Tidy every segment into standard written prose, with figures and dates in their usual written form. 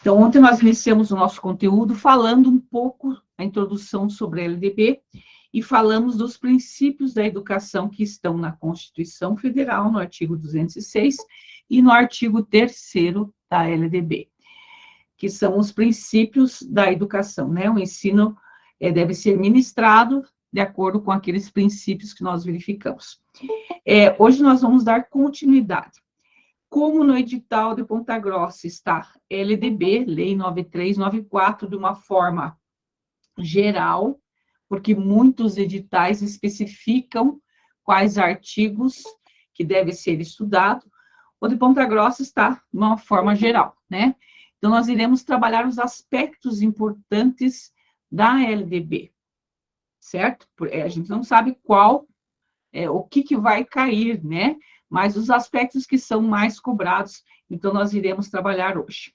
Então, ontem nós iniciamos o nosso conteúdo falando um pouco a introdução sobre a LDB e falamos dos princípios da educação que estão na Constituição Federal, no artigo 206, e no artigo 3º da LDB, que são os princípios da educação, né? O ensino deve ser ministrado de acordo com aqueles princípios que nós verificamos. Hoje nós vamos dar continuidade. Como no edital de Ponta Grossa está LDB, Lei 9394, de uma forma geral, porque muitos editais especificam quais artigos que devem ser estudados, o de Ponta Grossa está de uma forma geral, né? Então, nós iremos trabalhar os aspectos importantes da LDB, certo? A gente não sabe o que vai cair, né? Mas os aspectos que são mais cobrados, então nós iremos trabalhar hoje.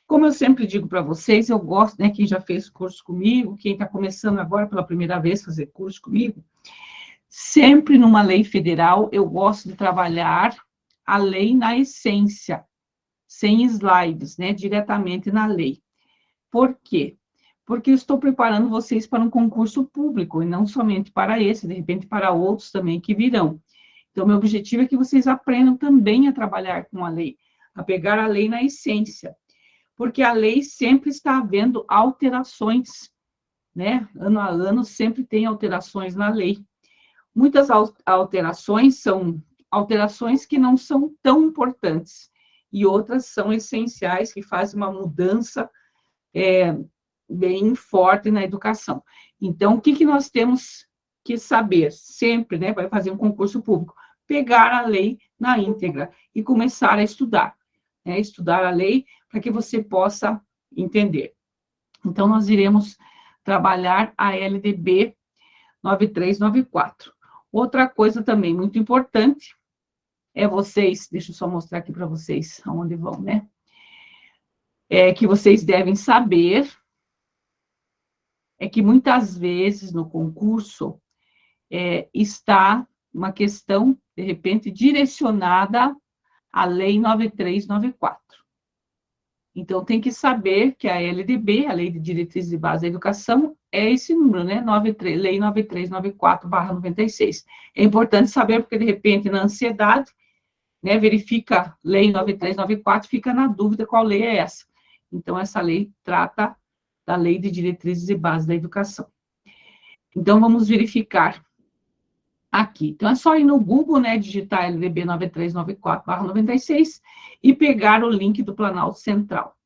Como eu sempre digo para vocês, eu gosto, né, quem já fez curso comigo, quem está começando agora pela primeira vez a fazer curso comigo, sempre numa lei federal, eu gosto de trabalhar a lei na essência, sem slides, né, diretamente na lei. Por quê? Porque eu estou preparando vocês para um concurso público, e não somente para esse, de repente para outros também que virão. Então, meu objetivo é que vocês aprendam também a trabalhar com a lei, a pegar a lei na essência, porque a lei sempre está havendo alterações, né? Ano a ano sempre tem alterações na lei. Muitas alterações são alterações que não são tão importantes, e outras são essenciais, que fazem uma mudança bem forte na educação. Então, o que nós temos que saber sempre, né, vai fazer um concurso público? Pegar a lei na íntegra e começar a estudar, né, estudar a lei para que você possa entender. Então, nós iremos trabalhar a LDB 9394. Outra coisa também muito importante é vocês, deixa eu só mostrar aqui para vocês aonde vão, né? Que vocês devem saber que muitas vezes no concurso está uma questão, de repente, direcionada à Lei 9394. Então, tem que saber que a LDB, a Lei de Diretrizes e Bases da Educação, é esse número, né? Lei 9394/96. É importante saber, porque, de repente, na ansiedade, né, verifica Lei 9394, fica na dúvida qual lei é essa. Então, essa lei trata da Lei de Diretrizes e Bases da Educação. Então, vamos verificar aqui. Então, é só ir no Google, né, digitar LDB 9394/96 e pegar o link do Planalto Central.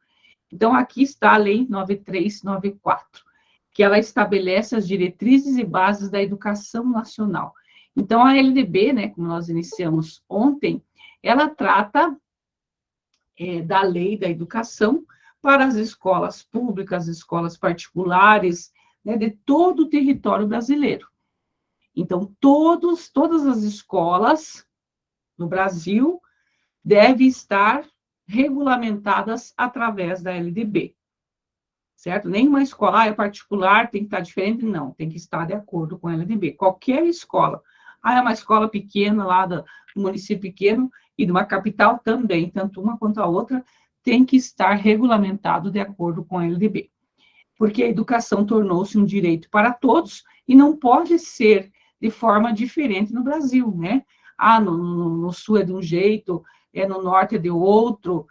Então, aqui está a Lei 9394, que ela estabelece as diretrizes e bases da educação nacional. Então, a LDB, né, como nós iniciamos ontem, ela trata da lei da educação para as escolas públicas, escolas particulares, né, de todo o território brasileiro. Então, todas as escolas no Brasil devem estar regulamentadas através da LDB, certo? Nenhuma escola é particular, tem que estar diferente, não, tem que estar de acordo com a LDB. Qualquer escola, é uma escola pequena lá do município pequeno e de uma capital também, tanto uma quanto a outra, tem que estar regulamentado de acordo com a LDB. Porque a educação tornou-se um direito para todos e não pode ser de forma diferente no Brasil, né? No sul é de um jeito, no norte é de outro,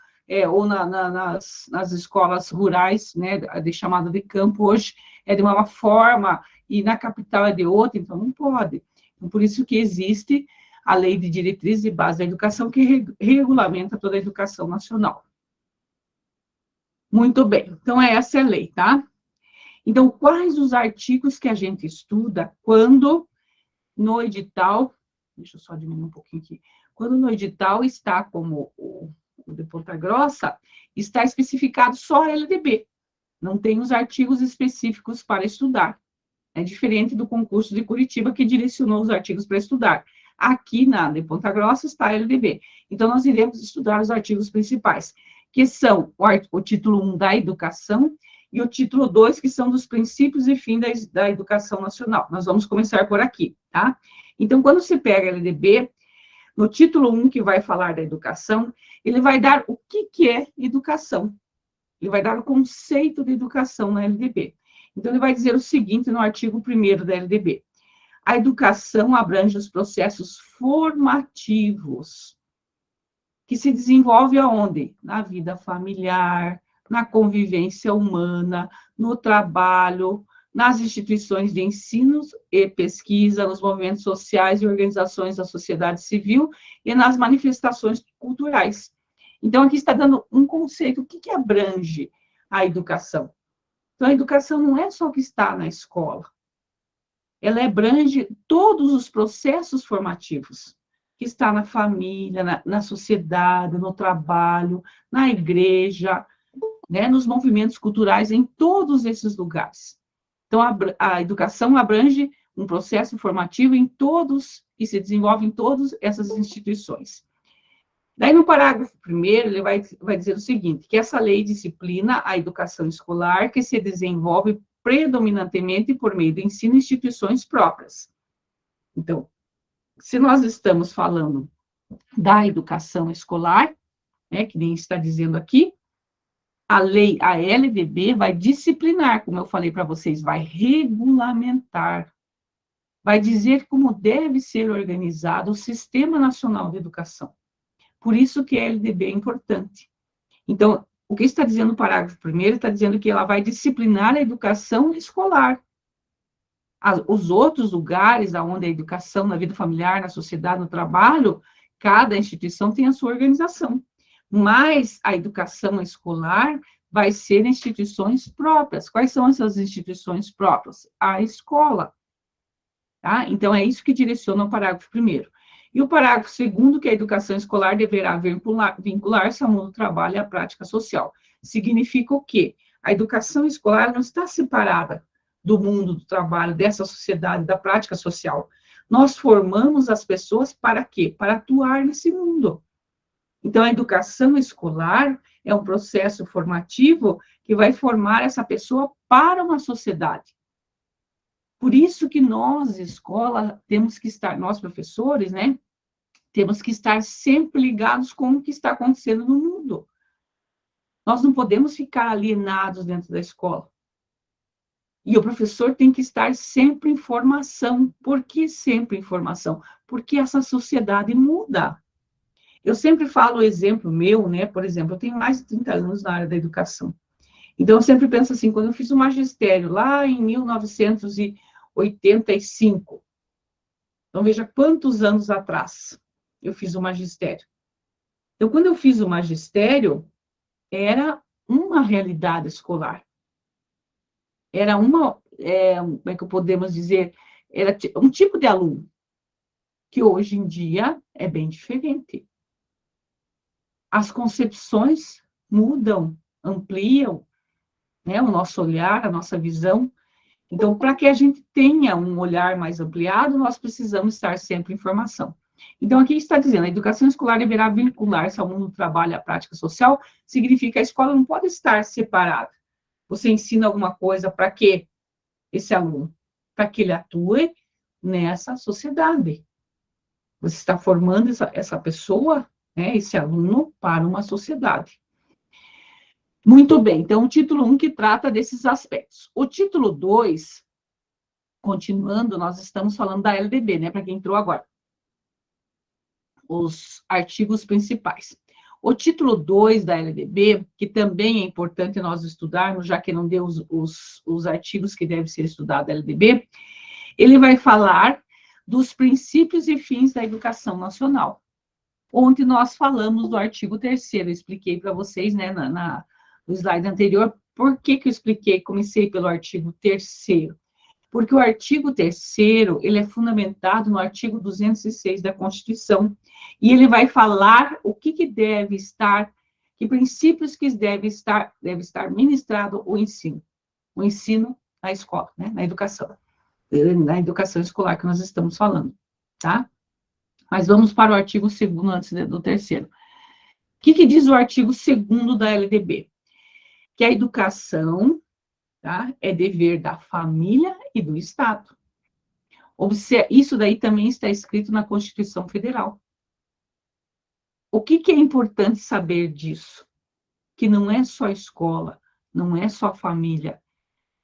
ou nas escolas rurais, né, de chamada de campo, hoje é de uma forma, e na capital é de outra, então não pode. Então, por isso que existe a Lei de Diretrizes e Bases da Educação, que regulamenta toda a educação nacional. Muito bem, então essa é a lei, tá? Então, quais os artigos que a gente estuda quando no edital, deixa eu só diminuir um pouquinho aqui, quando no edital está como o de Ponta Grossa, está especificado só a LDB, não tem os artigos específicos para estudar. É diferente do concurso de Curitiba, que direcionou os artigos para estudar. Aqui na de Ponta Grossa está a LDB. Então, nós iremos estudar os artigos principais, que são o título 1 da educação, e o título 2, que são dos princípios e fim da educação nacional. Nós vamos começar por aqui, tá? Então, quando você pega a LDB, no título 1, que vai falar da educação, ele vai dar o que é educação. Ele vai dar o conceito de educação na LDB. Então, ele vai dizer o seguinte no artigo 1º da LDB. A educação abrange os processos formativos que se desenvolve aonde? Na vida familiar, na convivência humana, no trabalho, nas instituições de ensino e pesquisa, nos movimentos sociais e organizações da sociedade civil e nas manifestações culturais. Então, aqui está dando um conceito. O que abrange a educação? Então, a educação não é só o que está na escola. Ela abrange todos os processos formativos que está na família, na sociedade, no trabalho, na igreja, né, nos movimentos culturais, em todos esses lugares. Então, a educação abrange um processo formativo em todos, e se desenvolve em todas essas instituições. Daí, no parágrafo 1º, ele vai dizer o seguinte, que essa lei disciplina a educação escolar que se desenvolve predominantemente por meio do ensino em instituições próprias. Então, se nós estamos falando da educação escolar, né, que nem está dizendo aqui, a lei, a LDB, vai disciplinar, como eu falei para vocês, vai regulamentar, vai dizer como deve ser organizado o Sistema Nacional de Educação. Por isso que a LDB é importante. Então, o que está dizendo o parágrafo 1º? Está dizendo que ela vai disciplinar a educação escolar. Os outros lugares onde a educação na vida familiar, na sociedade, no trabalho, cada instituição tem a sua organização. Mas a educação escolar vai ser em instituições próprias. Quais são essas instituições próprias? A escola. Tá? Então, é isso que direciona o parágrafo 1º. E o parágrafo 2º, que a educação escolar deverá vincular-se ao mundo do trabalho e à prática social. Significa o quê? A educação escolar não está separada do mundo do trabalho, dessa sociedade, da prática social. Nós formamos as pessoas para quê? Para atuar nesse mundo. Então, a educação escolar é um processo formativo que vai formar essa pessoa para uma sociedade. Por isso que nós, escola, temos que estar, nós professores, né, temos que estar sempre ligados com o que está acontecendo no mundo. Nós não podemos ficar alienados dentro da escola. E o professor tem que estar sempre em formação. Por que sempre em formação? Porque essa sociedade muda. Eu sempre falo o exemplo meu, né? Por exemplo, eu tenho mais de 30 anos na área da educação. Então, eu sempre penso assim, quando eu fiz o magistério, lá em 1985, então veja quantos anos atrás eu fiz o magistério. Então, quando eu fiz o magistério, era uma realidade escolar. Era como é que podemos dizer, era um tipo de aluno, que hoje em dia é bem diferente. As concepções mudam, ampliam, né, o nosso olhar, a nossa visão. Então, para que a gente tenha um olhar mais ampliado, nós precisamos estar sempre em formação. Então, aqui está dizendo, a educação escolar deverá vincular-se ao mundo do trabalho e à prática social, significa que a escola não pode estar separada. Você ensina alguma coisa para quê? Esse aluno? Para que ele atue nessa sociedade. Você está formando essa pessoa, né, esse aluno, para uma sociedade. Muito bem, então, o título 1 que trata desses aspectos. O título 2, continuando, nós estamos falando da LDB, né, para quem entrou agora. Os artigos principais. O título 2 da LDB, que também é importante nós estudarmos, já que não deu os artigos que devem ser estudados da LDB, ele vai falar dos princípios e fins da educação nacional, onde nós falamos do artigo 3º, eu expliquei para vocês, né, no slide anterior, por que eu expliquei, comecei pelo artigo 3º, porque o artigo 3º, ele é fundamentado no artigo 206 da Constituição, e ele vai falar o que deve estar, que princípios que deve estar ministrado o ensino na escola, né, na educação escolar que nós estamos falando, tá? Mas vamos para o artigo 2º antes do 3º. O que diz o artigo 2º da LDB? Que a educação, tá, é dever da família e do Estado. Isso daí também está escrito na Constituição Federal. O que é importante saber disso? que não é só a escola, não é só a família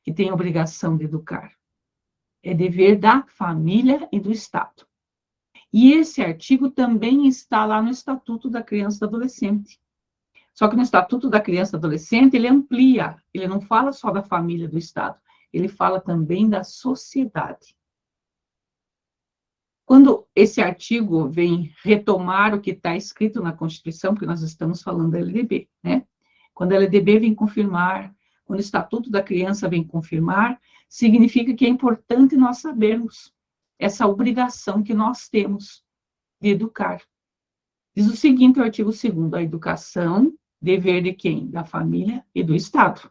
que tem a obrigação de educar. É dever da família e do Estado. E esse artigo também está lá no Estatuto da Criança e do Adolescente. Só que no Estatuto da Criança e do Adolescente, ele amplia, ele não fala só da família e do Estado, ele fala também da sociedade. Quando esse artigo vem retomar o que está escrito na Constituição, porque nós estamos falando da LDB, né? Quando a LDB vem confirmar, quando o Estatuto da Criança vem confirmar, significa que é importante nós sabermos essa obrigação que nós temos de educar. Diz o seguinte, o artigo 2º, a educação, dever de quem? Da família e do Estado.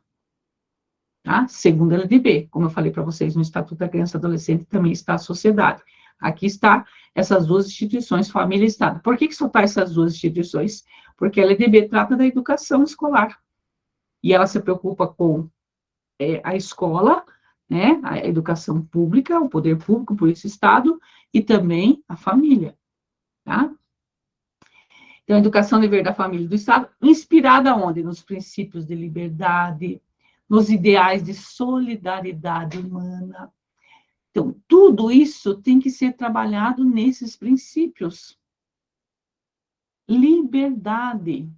Tá? Segundo a LDB, como eu falei para vocês, no Estatuto da Criança e Adolescente também está a sociedade. Aqui está essas duas instituições, família e Estado. Por que só está essas duas instituições? Porque a LDB trata da educação escolar. E ela se preocupa com a escola, né, a educação pública, o poder público, por isso Estado, e também a família. Tá? Então, a educação é dever da família e do Estado, inspirada onde? Nos princípios de liberdade, nos ideais de solidariedade humana. Então, tudo isso tem que ser trabalhado nesses princípios. Liberdade,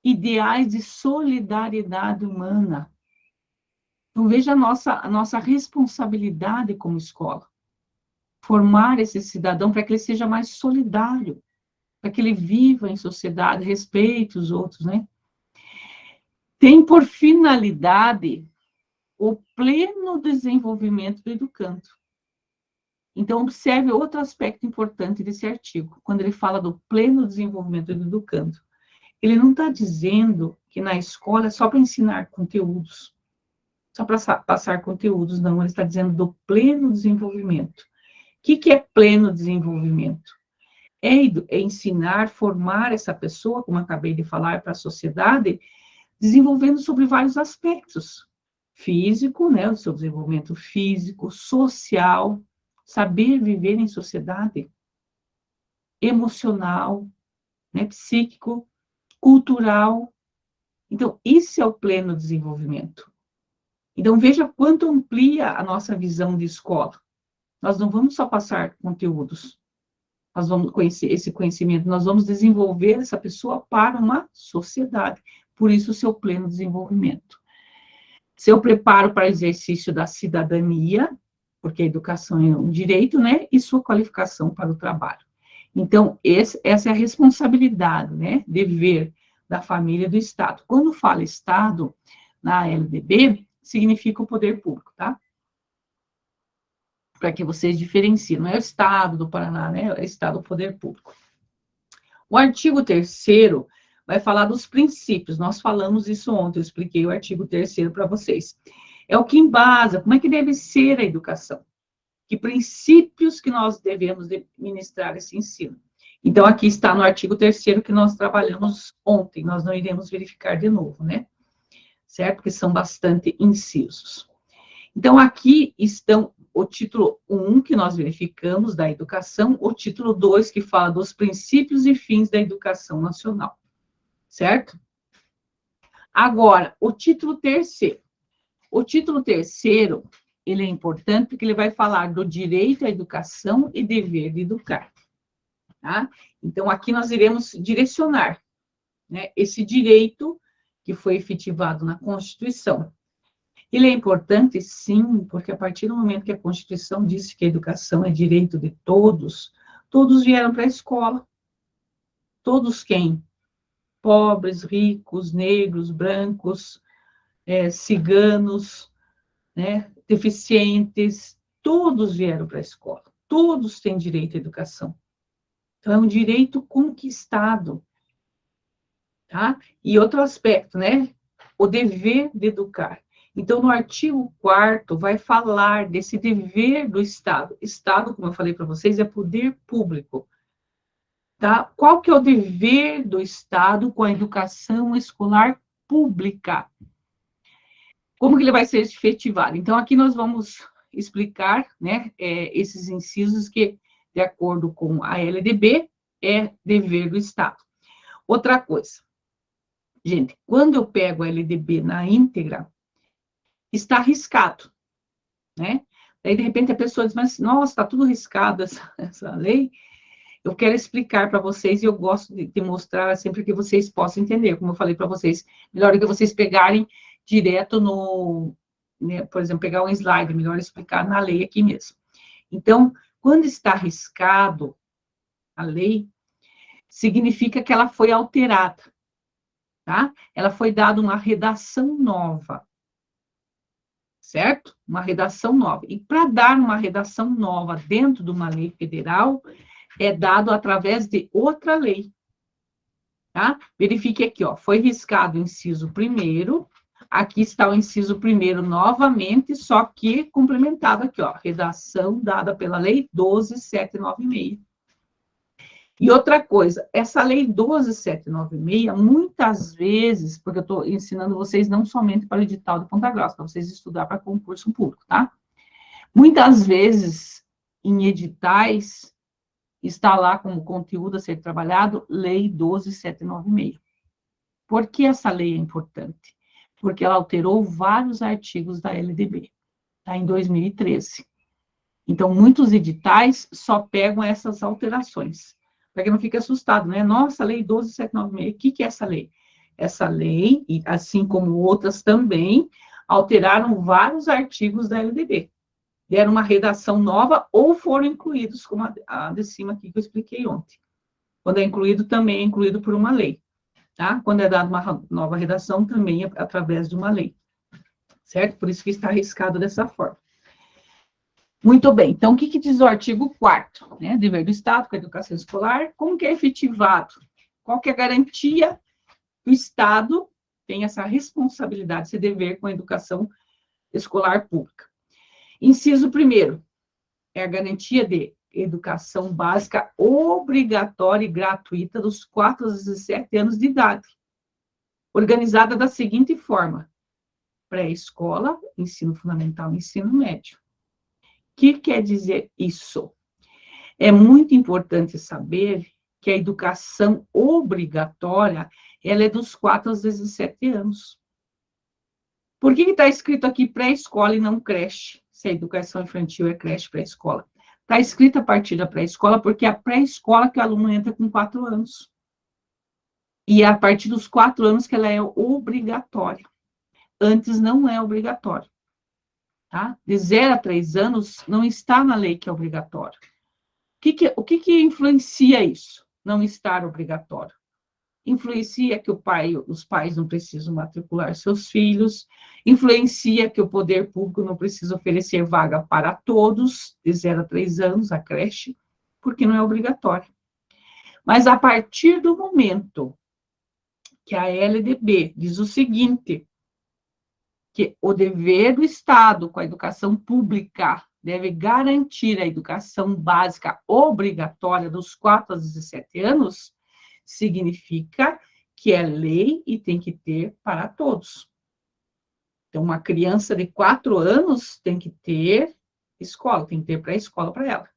ideais de solidariedade humana. Então, veja a nossa responsabilidade como escola. Formar esse cidadão para que ele seja mais solidário, para que ele viva em sociedade, respeite os outros, né? Tem por finalidade o pleno desenvolvimento do educando. Então, observe outro aspecto importante desse artigo, quando ele fala do pleno desenvolvimento do educando. Ele não está dizendo que na escola é só para ensinar conteúdos, só para passar conteúdos, não. Ele está dizendo do pleno desenvolvimento. O que é pleno desenvolvimento? É ensinar, formar essa pessoa, como acabei de falar, para a sociedade, desenvolvendo sobre vários aspectos. Físico, né, o seu desenvolvimento físico, social, saber viver em sociedade, emocional, né, psíquico, cultural. Então, isso é o pleno desenvolvimento. Então, veja quanto amplia a nossa visão de escola. Nós não vamos só passar conteúdos, nós vamos conhecer esse conhecimento, nós vamos desenvolver essa pessoa para uma sociedade. Por isso, o seu pleno desenvolvimento. Seu preparo para exercício da cidadania, porque a educação é um direito, né? E sua qualificação para o trabalho. Então, essa é a responsabilidade, né? Dever da família e do Estado. Quando fala Estado, na LDB, significa o poder público, tá? Para que vocês diferenciem. Não é o Estado do Paraná, né? É o Estado do poder público. O artigo 3º vai falar dos princípios. Nós falamos isso ontem, eu expliquei o artigo 3º para vocês. É o que embasa, como é que deve ser a educação. Que princípios que nós devemos ministrar esse ensino. Então, aqui está no artigo 3º que nós trabalhamos ontem, nós não iremos verificar de novo, né? Certo? Porque são bastante incisos. Então, aqui estão o título 1, que nós verificamos, da educação, o título 2, que fala dos princípios e fins da educação nacional. Certo? Agora, o título 3º. O título 3º, ele é importante porque ele vai falar do direito à educação e dever de educar. Tá? Então, aqui nós iremos direcionar, né, esse direito que foi efetivado na Constituição. Ele é importante, sim, porque a partir do momento que a Constituição disse que a educação é direito de todos, todos vieram para a escola. Todos quem? Pobres, ricos, negros, brancos, ciganos, né, deficientes, todos vieram para a escola. Todos têm direito à educação. Então, é um direito conquistado. Tá? E outro aspecto, né? O dever de educar. Então, no artigo 4º, vai falar desse dever do Estado. Estado, como eu falei para vocês, é poder público. Tá? Qual que é o dever do Estado com a educação escolar pública? Como que ele vai ser efetivado? Então, aqui nós vamos explicar, né, esses incisos que, de acordo com a LDB, é dever do Estado. Outra coisa, Gente, quando eu pego a LDB na íntegra, está riscado, né? Daí, de repente, a pessoa diz, mas, nossa, está tudo riscado essa lei. Eu quero explicar para vocês e eu gosto de mostrar sempre que vocês possam entender. Como eu falei para vocês, melhor que vocês pegarem direto no, né, por exemplo, pegar um slide, melhor explicar na lei aqui mesmo. Então, quando está riscado a lei, significa que ela foi alterada, tá? Ela foi dada uma redação nova, certo? Uma redação nova. E para dar uma redação nova dentro de uma lei federal, é dado através de outra lei, tá? Verifique aqui, ó, foi riscado o inciso 1º, aqui está o inciso 1º novamente, só que complementado aqui, ó, redação dada pela lei 12.796. E outra coisa, essa lei 12.796, muitas vezes, porque eu estou ensinando vocês não somente para o edital de Ponta Grossa, para vocês estudar para concurso público, tá? Muitas vezes, em editais, está lá como conteúdo a ser trabalhado, lei 12.796. Por que essa lei é importante? Porque ela alterou vários artigos da LDB, tá? Em 2013. Então, muitos editais só pegam essas alterações, para que não fique assustado, né? Nossa, lei 12.796, o que é essa lei? Essa lei, e assim como outras também, alteraram vários artigos da LDB. Deram uma redação nova ou foram incluídos, como a de cima aqui que eu expliquei ontem. Quando é incluído, também é incluído por uma lei, tá? Quando é dada uma nova redação, também é através de uma lei, certo? Por isso que está arriscado dessa forma. Muito bem, então, o que diz o artigo 4º, né? Dever do Estado com a educação escolar, como que é efetivado? Qual que é a garantia que o Estado tem essa responsabilidade, esse dever com a educação escolar pública? Inciso 1º, é a garantia de educação básica obrigatória e gratuita dos 4 aos 17 anos de idade, organizada da seguinte forma: pré-escola, ensino fundamental e ensino médio. O que quer dizer isso? É muito importante saber que a educação obrigatória, ela é dos 4 aos 17 anos. Por que está escrito aqui pré-escola e não creche? Se a educação infantil é creche, pré-escola. Está escrito a partir da pré-escola, porque é a pré-escola que o aluno entra com 4 anos. E é a partir dos 4 anos que ela é obrigatória. Antes não é obrigatório. Tá? De 0 a 3 anos, não está na lei que é obrigatório. O que influencia isso? Não estar obrigatório. Influencia que os pais não precisam matricular seus filhos, influencia que o poder público não precisa oferecer vaga para todos, de 0 a 3 anos, a creche, porque não é obrigatório. Mas a partir do momento que a LDB diz o seguinte, que o dever do Estado com a educação pública deve garantir a educação básica obrigatória dos 4 aos 17 anos, significa que é lei e tem que ter para todos. Então, uma criança de 4 anos tem que ter escola, tem que ter pré-escola para ela.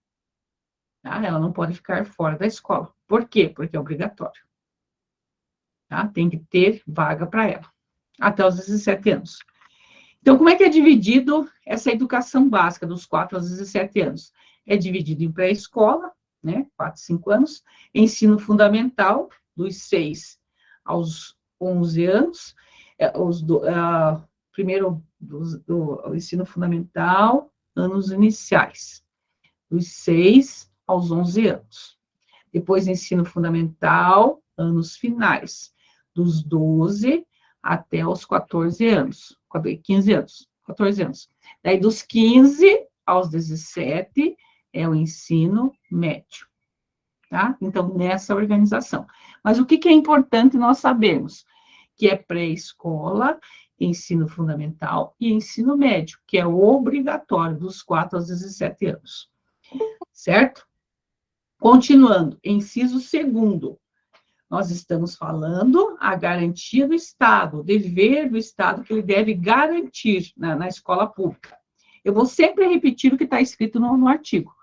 Tá? Ela não pode ficar fora da escola. Por quê? Porque é obrigatório. Tá? Tem que ter vaga para ela, até os 17 anos. Então, como é que é dividido essa educação básica dos 4 aos 17 anos? É dividido em pré-escola, né, 4, 5 anos, ensino fundamental, dos 6 aos 11 anos, primeiro do ensino fundamental, anos iniciais, dos 6 aos 11 anos. Depois, ensino fundamental, anos finais, dos 12 até os 14 anos, 15 anos, 14 anos. Daí, dos 15 aos 17, é o ensino médio, tá? Então, nessa organização. Mas o que é importante nós sabermos? Que é pré-escola, ensino fundamental e ensino médio, que é obrigatório dos 4 aos 17 anos, certo? Continuando, inciso 2º, nós estamos falando a garantia do Estado, o dever do Estado que ele deve garantir na escola pública. Eu vou sempre repetir o que está escrito no artigo,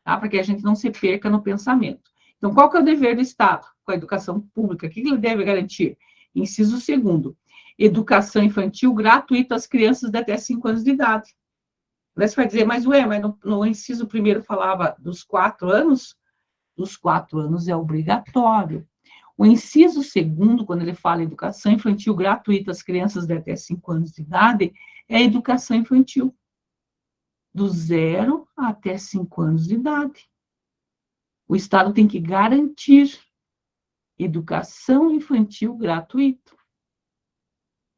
tá? Para que a gente não se perca no pensamento. Então, qual que é o dever do Estado com a educação pública? O que ele deve garantir? Inciso 2º, educação infantil gratuita às crianças de até 5 anos de idade. Você vai dizer, mas no inciso 1º falava dos 4 anos? Dos 4 anos é obrigatório. O inciso 2º, quando ele fala educação infantil gratuita às crianças de até 5 anos de idade, é a educação infantil, do 0 até 5 anos de idade. O Estado tem que garantir educação infantil gratuita.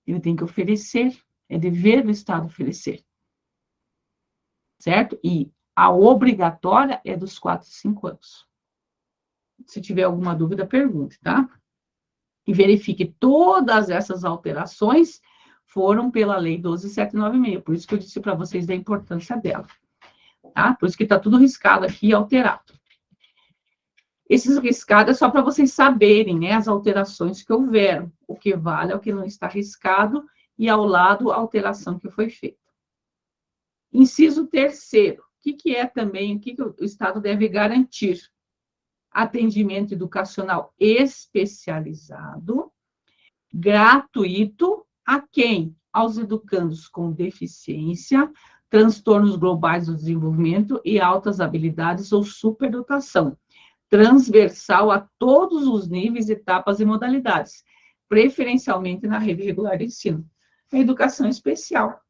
Ele tem que oferecer, é dever do Estado oferecer. Certo? E a obrigatória é dos 4 a 5 anos. Se tiver alguma dúvida, pergunte, tá? E verifique todas essas alterações foram pela Lei 12.796, por isso que eu disse para vocês da importância dela, tá? Por isso que está tudo riscado aqui e alterado. Esses riscados é só para vocês saberem, né, as alterações que houveram, o que vale é o que não está riscado e ao lado a alteração que foi feita. Inciso 3º, o que é também, o que o Estado deve garantir? Atendimento educacional especializado, gratuito, a quem? Aos educandos com deficiência, transtornos globais do desenvolvimento e altas habilidades ou superdotação, transversal a todos os níveis, etapas e modalidades, preferencialmente na rede regular de ensino. A educação especial,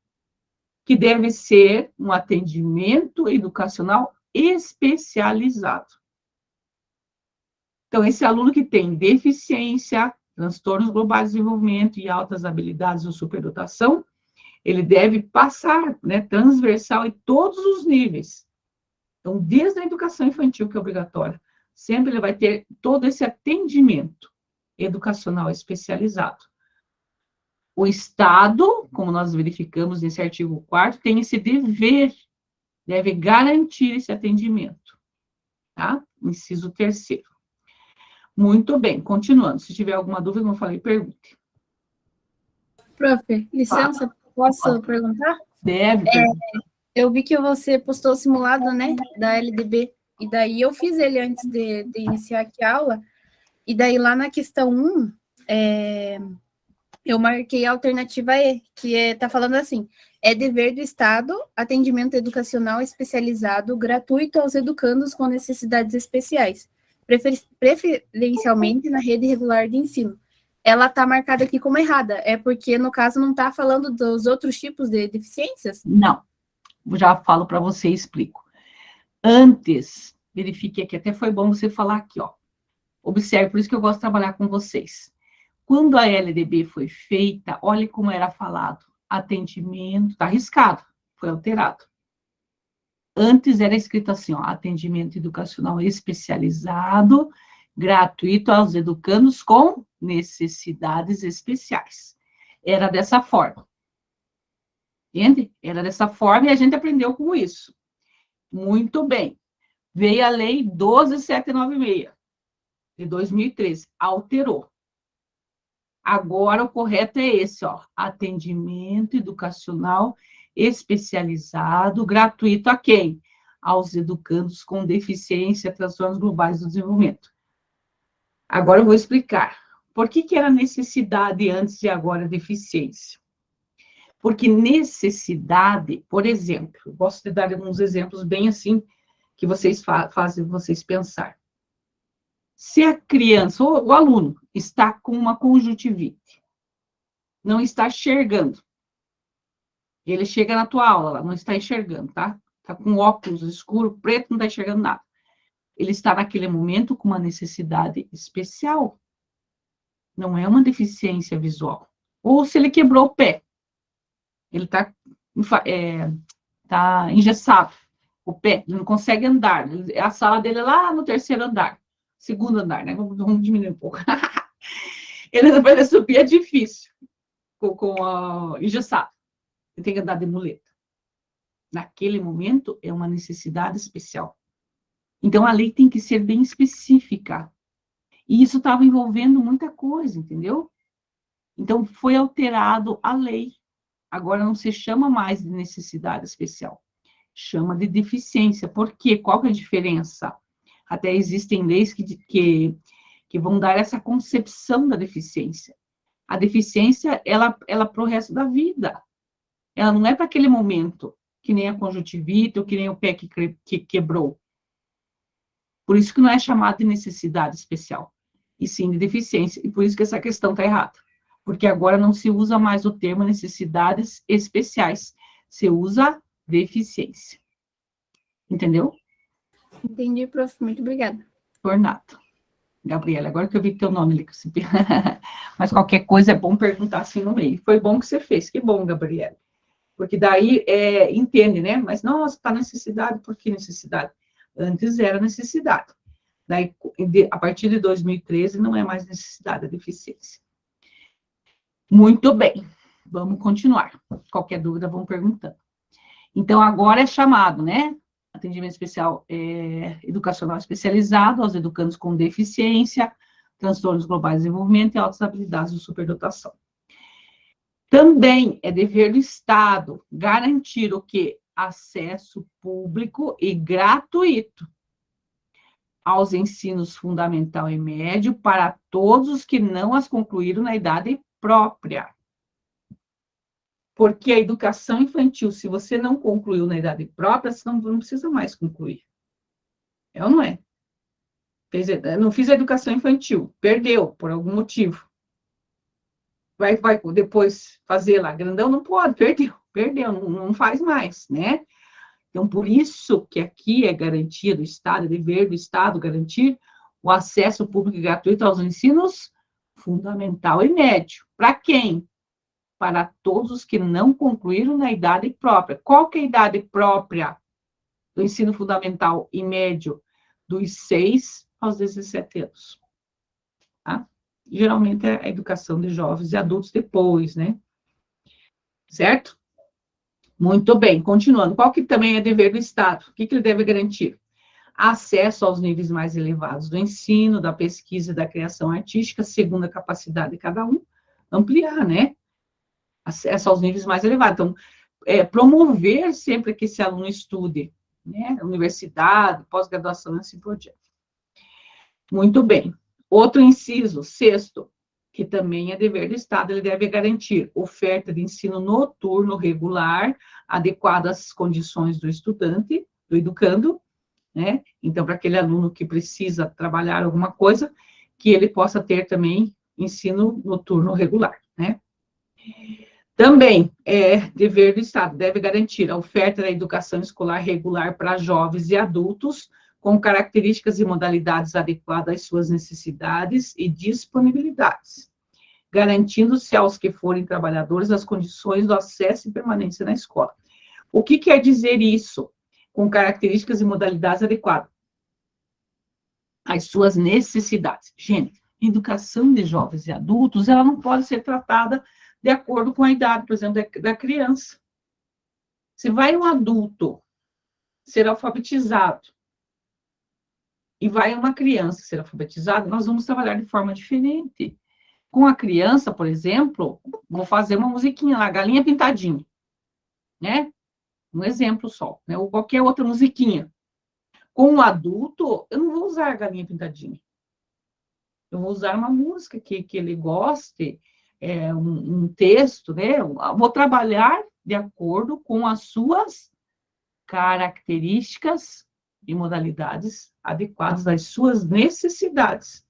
que deve ser um atendimento educacional especializado. Então, esse aluno que tem deficiência, transtornos globais de desenvolvimento e altas habilidades ou superdotação, ele deve passar, né, transversal em todos os níveis. Então, desde a educação infantil, que é obrigatória, sempre ele vai ter todo esse atendimento educacional especializado. O Estado, como nós verificamos nesse artigo 4º, tem esse dever, deve garantir esse atendimento, tá? Inciso 3º. Muito bem, continuando. Se tiver alguma dúvida, como eu falei, pergunte. Prof, licença, posso perguntar? Deve. Eu vi que você postou o simulado, né, da LDB, e daí eu fiz ele antes de iniciar aqui a aula, e daí lá na questão 1, eu marquei a alternativa E, que está falando assim, é dever do Estado atendimento educacional especializado gratuito aos educandos com necessidades especiais, preferencialmente na rede regular de ensino. Ela está marcada aqui como errada, é porque, no caso, não está falando dos outros tipos de deficiências? Não, já falo para você e explico. Antes, verifique aqui, até foi bom você falar aqui, ó. Observe, por isso que eu gosto de trabalhar com vocês. Quando a LDB foi feita, olhe como era falado. Atendimento, está arriscado, foi alterado. Antes era escrito assim, ó, atendimento educacional especializado, gratuito aos educandos com necessidades especiais. Era dessa forma. Entende? Era dessa forma e a gente aprendeu com isso. Muito bem. Veio a Lei 12.796, de 2013, alterou. Agora, o correto é esse, ó, atendimento educacional especializado, gratuito a quem? Aos educandos com deficiência, transtornos globais do desenvolvimento. Agora eu vou explicar. Por que era necessidade antes e agora deficiência? Porque necessidade, por exemplo, eu posso te dar alguns exemplos bem assim, que vocês fazem vocês pensar. Se a criança, ou o aluno, está com uma conjuntivite, não está enxergando, ele chega na tua aula, não está enxergando, tá? Está com óculos escuro, preto, não está enxergando nada. Ele está naquele momento com uma necessidade especial. Não é uma deficiência visual. Ou se ele quebrou o pé, ele está tá engessado, o pé, ele não consegue andar. A sala dele é lá no 3º andar, 2º andar, né? Vamos diminuir um pouco. Ele não vai subir, é difícil, engessado. Ele tem que andar de muleta. Naquele momento, é uma necessidade especial. Então, a lei tem que ser bem específica. E isso estava envolvendo muita coisa, entendeu? Então, foi alterado a lei. Agora, não se chama mais de necessidade especial. Chama de deficiência. Por quê? Qual que é a diferença? Até existem leis que vão dar essa concepção da deficiência. A deficiência, ela pro resto da vida. Ela não é para aquele momento, que nem a conjuntivite ou que nem o pé que quebrou. Por isso que não é chamado de necessidade especial, e sim de deficiência. E por isso que essa questão está errada. Porque agora não se usa mais o termo necessidades especiais. Se usa deficiência. Entendeu? Entendi, prof. Muito obrigada. Por nada. Gabriela, agora que eu vi teu nome ali, mas qualquer coisa é bom perguntar assim no meio. Foi bom que você fez, que bom, Gabriela. Porque daí entende, né? Mas, nossa, tá necessidade, por que necessidade? Antes era necessidade. Daí, a partir de 2013, não é mais necessidade, é deficiência. Muito bem, vamos continuar. Qualquer dúvida, vão perguntando. Então, agora é chamado, né? Atendimento especial educacional especializado aos educandos com deficiência, transtornos globais de desenvolvimento e altas habilidades de superdotação. Também é dever do Estado garantir o quê? Acesso público e gratuito aos ensinos fundamental e médio para todos os que não as concluíram na idade própria. Porque a educação infantil, se você não concluiu na idade própria, você não precisa mais concluir. É ou não é? Não fiz a educação infantil, perdeu por algum motivo. Vai depois fazer lá grandão? Não pode, perdeu, não faz mais, né? Então, por isso que aqui é garantia do Estado, é dever do Estado garantir o acesso público e gratuito aos ensinos fundamental e médio. Para quem? Para todos os que não concluíram na idade própria. Qual que é a idade própria do ensino fundamental e médio? Dos 6 aos 17 anos. Tá? Geralmente é a educação de jovens e adultos depois, né? Certo? Muito bem, continuando. Qual que também é dever do Estado? O que ele deve garantir? Acesso aos níveis mais elevados do ensino, da pesquisa e da criação artística, segundo a capacidade de cada um, ampliar, né? Acesso aos níveis mais elevados. Então, promover sempre que esse aluno estude, né? Universidade, pós-graduação, assim por diante. Muito bem. Outro inciso, sexto, que também é dever do Estado, ele deve garantir oferta de ensino noturno regular, adequada às condições do estudante, do educando, né? Então, para aquele aluno que precisa trabalhar alguma coisa, que ele possa ter também ensino noturno regular, né? Também é dever do Estado, deve garantir a oferta da educação escolar regular para jovens e adultos, com características e modalidades adequadas às suas necessidades e disponibilidades, garantindo-se aos que forem trabalhadores as condições do acesso e permanência na escola. O que quer dizer isso? Com características e modalidades adequadas às suas necessidades. Gente, educação de jovens e adultos, ela não pode ser tratada de acordo com a idade, por exemplo, da criança. Se vai um adulto ser alfabetizado e vai uma criança ser alfabetizada, nós vamos trabalhar de forma diferente. Com a criança, por exemplo, vou fazer uma musiquinha lá, Galinha Pintadinha, né? Um exemplo só, né? Ou qualquer outra musiquinha. Com o adulto, eu não vou usar a Galinha Pintadinha. Eu vou usar uma música que ele goste, um texto, né? Eu vou trabalhar de acordo com as suas características e modalidades adequadas às suas necessidades.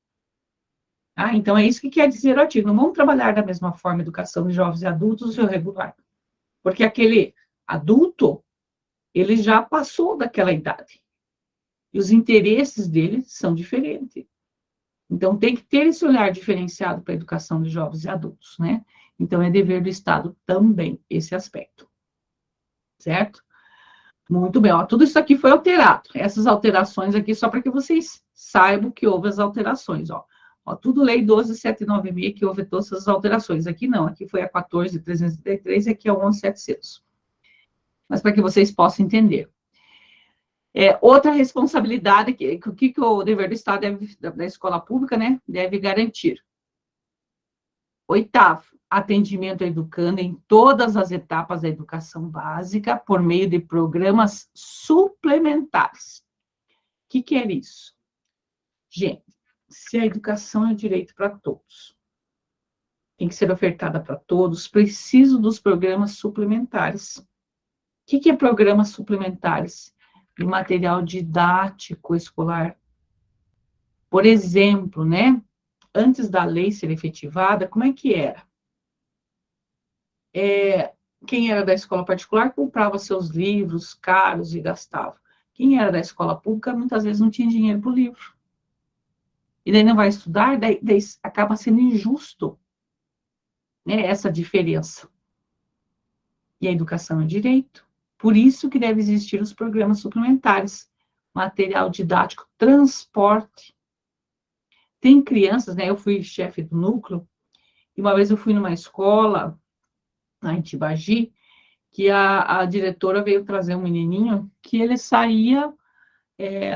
Ah, então, é isso que quer dizer o artigo. Não vamos trabalhar da mesma forma a educação de jovens e adultos ou regular. Porque aquele adulto, ele já passou daquela idade. E os interesses dele são diferentes. Então, tem que ter esse olhar diferenciado para a educação de jovens e adultos, né? Então, é dever do Estado também esse aspecto. Certo? Muito bem, ó, tudo isso aqui foi alterado. Essas alterações aqui, só para que vocês saibam que houve as alterações, ó. Ó, tudo lei 12.796, que houve todas essas alterações. Aqui não, aqui foi a 14.333 e aqui é o 11.700. Mas para que vocês possam entender. Outra responsabilidade, que o dever do Estado da escola pública, né, deve garantir. Oitavo, atendimento ao educando em todas as etapas da educação básica por meio de programas suplementares. O que é isso? Gente, se a educação é direito para todos, tem que ser ofertada para todos, preciso dos programas suplementares. O que é programas suplementares? De material didático escolar. Por exemplo, né? Antes da lei ser efetivada, como é que era? Quem era da escola particular comprava seus livros caros e gastava. Quem era da escola pública, muitas vezes não tinha dinheiro para o livro. E daí não vai estudar, daí acaba sendo injusto, né, essa diferença. E a educação é direito. Por isso que deve existir os programas suplementares, material didático, transporte. Tem crianças, né? Eu fui chefe do núcleo, e uma vez eu fui numa escola, lá em Tibagi, que a diretora veio trazer um menininho que ele saía,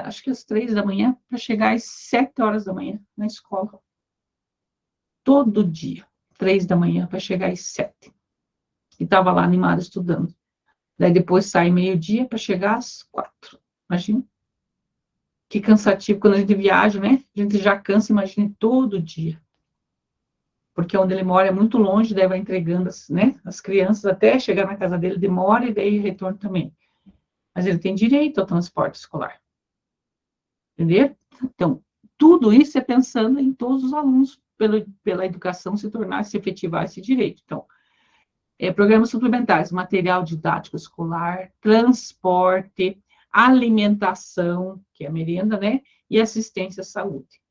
acho que às 3 da manhã, para chegar às 7 horas da manhã na escola. Todo dia, 3 da manhã, para chegar às 7. E estava lá animado estudando. Daí depois sai meio-dia para chegar às 4. Imagina. Que cansativo quando a gente viaja, né? A gente já cansa, imagina, todo dia. Porque onde ele mora é muito longe, daí vai entregando as crianças até chegar na casa dele, demora e daí retorno também. Mas ele tem direito ao transporte escolar. Entendeu? Então, tudo isso é pensando em todos os alunos, pela educação se tornar, se efetivar esse direito. Então, programas suplementares, material didático escolar, transporte, alimentação, que é a merenda, né? E assistência à saúde.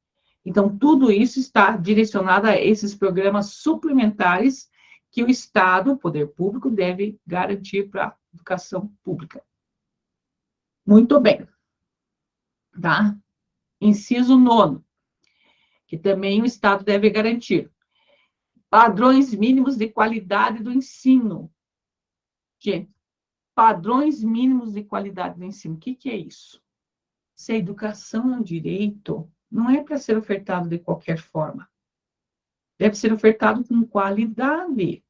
Então, tudo isso está direcionado a esses programas suplementares que o Estado, o poder público, deve garantir para a educação pública. Muito bem. Tá? Inciso 9, que também o Estado deve garantir. Padrões mínimos de qualidade do ensino. Gente, padrões mínimos de qualidade do ensino. O que é isso? Se a educação é um direito, não é para ser ofertado de qualquer forma. Deve ser ofertado com qualidade.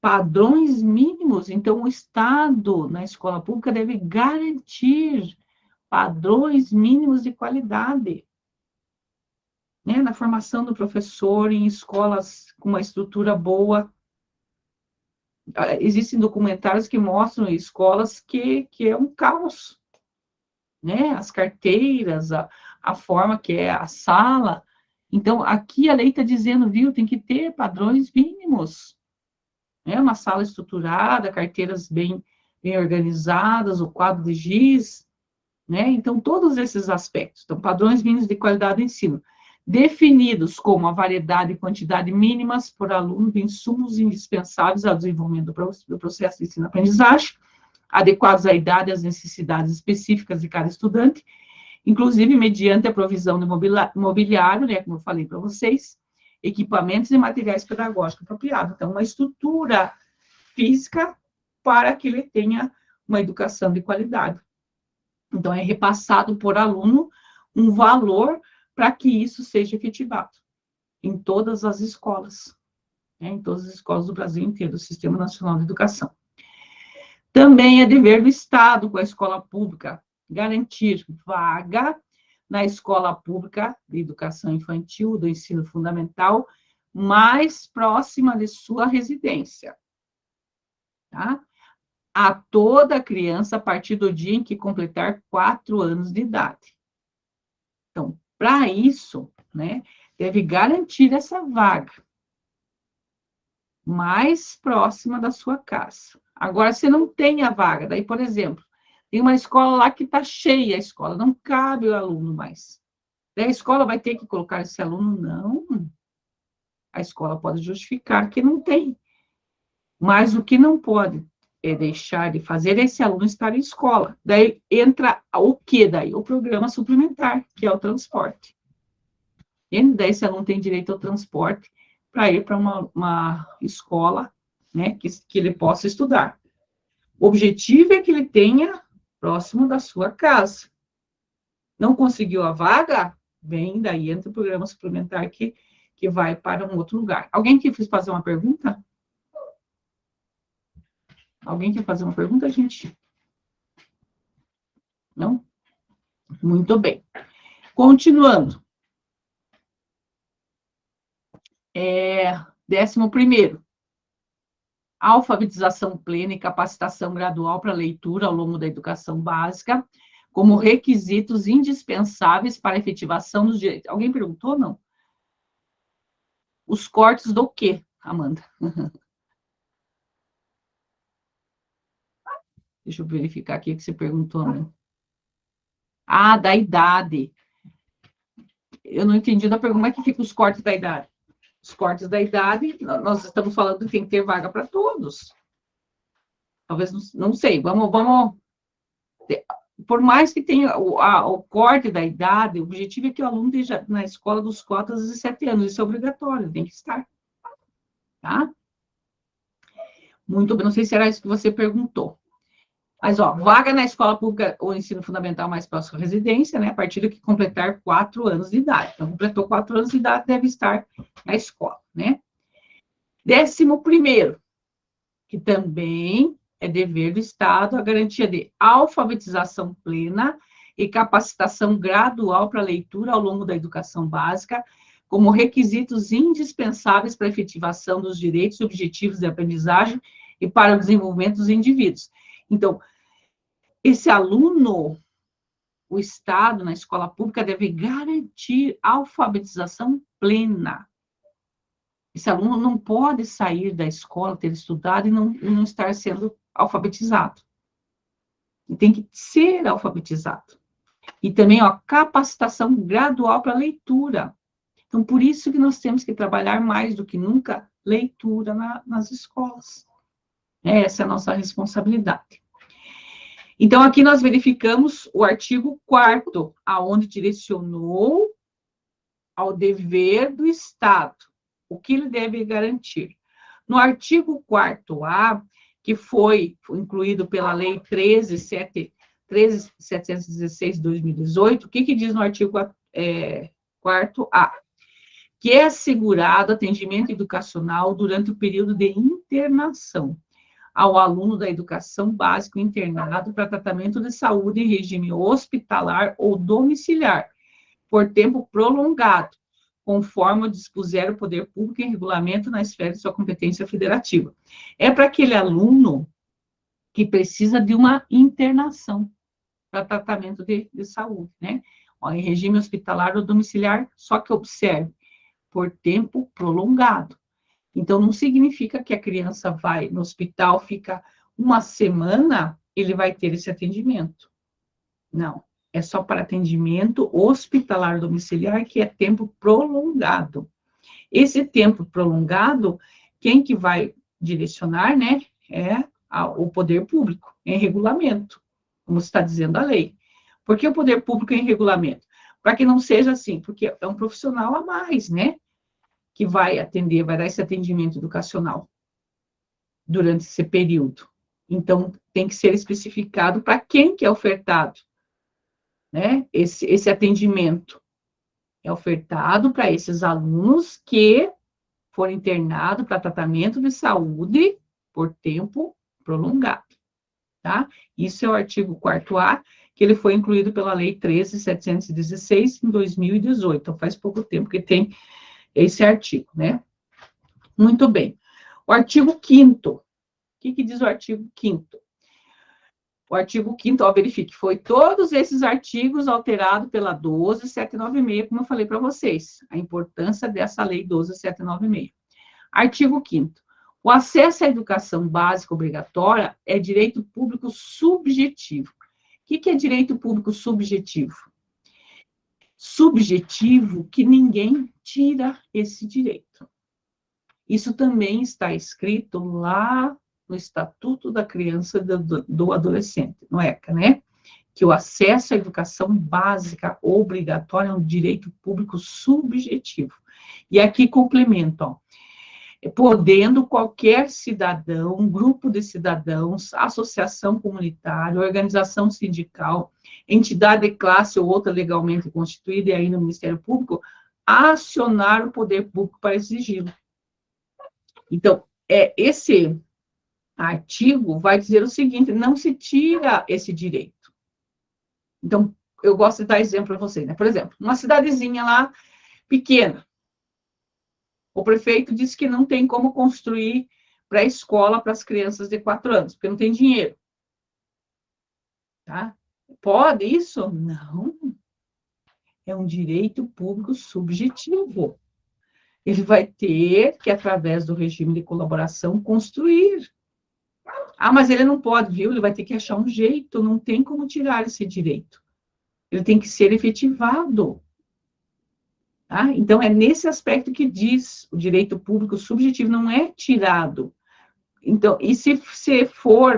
Padrões mínimos. Então, o Estado, na escola pública, deve garantir padrões mínimos de qualidade. Né? Na formação do professor, em escolas com uma estrutura boa. Existem documentários que mostram escolas que é um caos. Né? As carteiras, a forma que é a sala. Então, aqui a lei está dizendo, viu, tem que ter padrões mínimos. Né? Uma sala estruturada, carteiras bem organizadas, o quadro de giz, né? Então, todos esses aspectos. Então, padrões mínimos de qualidade do ensino, definidos como a variedade e quantidade mínimas por aluno de insumos indispensáveis ao desenvolvimento do processo de ensino-aprendizagem, adequados à idade e às necessidades específicas de cada estudante, inclusive mediante a provisão de mobiliário, né, como eu falei para vocês, equipamentos e materiais pedagógicos apropriados. Então, uma estrutura física para que ele tenha uma educação de qualidade. Então, é repassado por aluno um valor para que isso seja efetivado em todas as escolas, né, em todas as escolas do Brasil inteiro, do Sistema Nacional de Educação. Também é dever do Estado, com a escola pública, garantir vaga na escola pública de educação infantil, do ensino fundamental, mais próxima de sua residência. Tá? A toda criança a partir do dia em que completar 4 anos de idade. Então, para isso, né, deve garantir essa vaga mais próxima da sua casa. Agora, se não tem a vaga, daí, por exemplo, tem uma escola lá que está cheia a escola, não cabe o aluno mais. Daí a escola vai ter que colocar esse aluno? Não. A escola pode justificar que não tem. Mas o que não pode é deixar de fazer esse aluno estar em escola. Daí entra o quê daí? O programa suplementar, que é o transporte. E daí esse aluno tem direito ao transporte para ir para uma escola, né, que ele possa estudar. O objetivo é que ele tenha próximo da sua casa. Não conseguiu a vaga? Bem, daí entra o programa suplementar que vai para um outro lugar. Alguém quer fazer uma pergunta? Alguém quer fazer uma pergunta, gente? Não? Muito bem. Continuando. 11º, alfabetização plena e capacitação gradual para leitura ao longo da educação básica, como requisitos indispensáveis para a efetivação dos direitos. Alguém perguntou, não? Os cortes do quê, Amanda? Deixa eu verificar aqui o que você perguntou, né? Ah, da idade. Eu não entendi da pergunta, como é que fica os cortes da idade? Os cortes da idade, nós estamos falando que tem que ter vaga para todos. Talvez, não sei, vamos... Por mais que tenha o corte da idade, o objetivo é que o aluno esteja na escola dos 4 aos 17 anos, isso é obrigatório, tem que estar. Tá? Muito bem, não sei se era isso que você perguntou. Mas, ó, vaga na escola pública ou ensino fundamental mais próximo à residência, né, a partir do que completar 4 anos de idade. Então, completou 4 anos de idade, deve estar na escola, né? 11º, que também é dever do Estado a garantia de alfabetização plena e capacitação gradual para a leitura ao longo da educação básica, como requisitos indispensáveis para a efetivação dos direitos e objetivos de aprendizagem e para o desenvolvimento dos indivíduos. Então, esse aluno, o Estado, na escola pública, deve garantir alfabetização plena. Esse aluno não pode sair da escola, ter estudado e não estar sendo alfabetizado. Ele tem que ser alfabetizado. E também, ó, capacitação gradual para leitura. Então, por isso que nós temos que trabalhar mais do que nunca leitura nas escolas. Essa é a nossa responsabilidade. Então, aqui nós verificamos o artigo 4º, aonde direcionou ao dever do Estado, o que ele deve garantir. No artigo 4º-A, que foi incluído pela Lei 13.716 de 2018, o que diz no artigo 4º-A? Que é assegurado atendimento educacional durante o período de internação ao aluno da educação básica internado para tratamento de saúde em regime hospitalar ou domiciliar, por tempo prolongado, conforme dispuser o poder público em regulamento na esfera de sua competência federativa. É para aquele aluno que precisa de uma internação para tratamento de saúde, né? Ó, em regime hospitalar ou domiciliar, só que observe, por tempo prolongado. Então, não significa que a criança vai no hospital, fica uma semana, ele vai ter esse atendimento. Não, é só para atendimento hospitalar domiciliar, que é tempo prolongado. Esse tempo prolongado, quem que vai direcionar, né, é o poder público, em regulamento, como está dizendo a lei. Por que o poder público em regulamento? Para que não seja assim, porque é um profissional a mais, né, que vai atender, vai dar esse atendimento educacional durante esse período. Então, tem que ser especificado para quem que é ofertado, né, esse atendimento. É ofertado para esses alunos que foram internados para tratamento de saúde por tempo prolongado, tá? Isso é o artigo 4º-A, que ele foi incluído pela Lei 13.716, em 2018. Então, faz pouco tempo que tem esse artigo, né? Muito bem. O artigo 5º. O que diz o artigo 5º? O artigo 5º, ó, verifique, foi todos esses artigos alterados pela 12.796, como eu falei para vocês, a importância dessa lei 12.796. Artigo 5º. O acesso à educação básica obrigatória é direito público subjetivo. O que é direito público subjetivo? Subjetivo que ninguém tira esse direito. Isso também está escrito lá no Estatuto da Criança e do Adolescente, no ECA, né? Que o acesso à educação básica obrigatória é um direito público subjetivo. E aqui complemento, ó, podendo qualquer cidadão, grupo de cidadãos, associação comunitária, organização sindical, entidade de classe ou outra legalmente constituída, e aí no Ministério Público, acionar o poder público para exigi-lo. Então, esse artigo vai dizer o seguinte: não se tira esse direito. Então, eu gosto de dar exemplo para vocês, né? Por exemplo, uma cidadezinha lá, pequena, O prefeito disse que não tem como construir pré-escola para as crianças de 4 anos, porque não tem dinheiro. Tá? Pode isso? Não. É um direito público subjetivo. Ele vai ter que, através do regime de colaboração, construir. Ah, mas ele não pode, viu? Ele vai ter que achar um jeito, não tem como tirar esse direito. Ele tem que ser efetivado. Tá? Então, é nesse aspecto que diz o direito público subjetivo, não é tirado. Então, e se você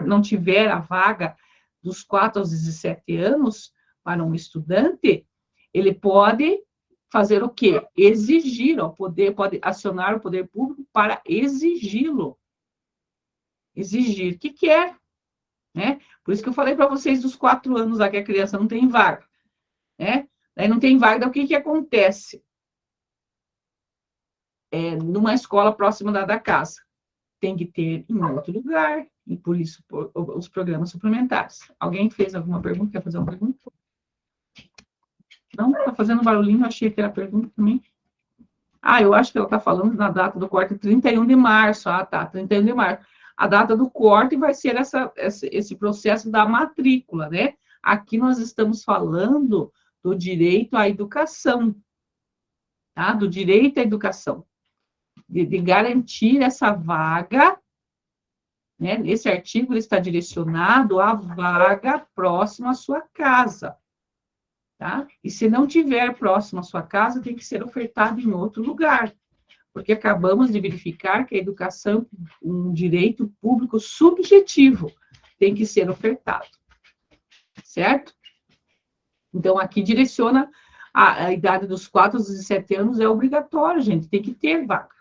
não tiver a vaga dos 4 aos 17 anos para um estudante, ele pode fazer o quê? Exigir, pode acionar o poder público para exigi-lo. Exigir que quer, né? Por isso que eu falei para vocês dos 4 anos lá que a criança não tem vaga, né? Daí não tem vaga, o que acontece? Numa escola próxima da casa. Tem que ter em outro lugar, e por isso os programas suplementares. Alguém fez alguma pergunta? Quer fazer uma pergunta? Não? Está fazendo barulhinho, achei que era pergunta também. Ah, eu acho que ela está falando na data do corte, 31 de março. Ah, tá, 31 de março. A data do corte vai ser esse processo da matrícula, né? Aqui nós estamos falando do direito à educação, tá? Do direito à educação. De garantir essa vaga, né? Esse artigo está direcionado à vaga próxima à sua casa, tá? E se não tiver próximo à sua casa, tem que ser ofertado em outro lugar, porque acabamos de verificar que a educação é um direito público subjetivo, tem que ser ofertado, certo? Então, aqui direciona a idade dos 4 aos 17 anos, é obrigatório, gente, tem que ter vaga,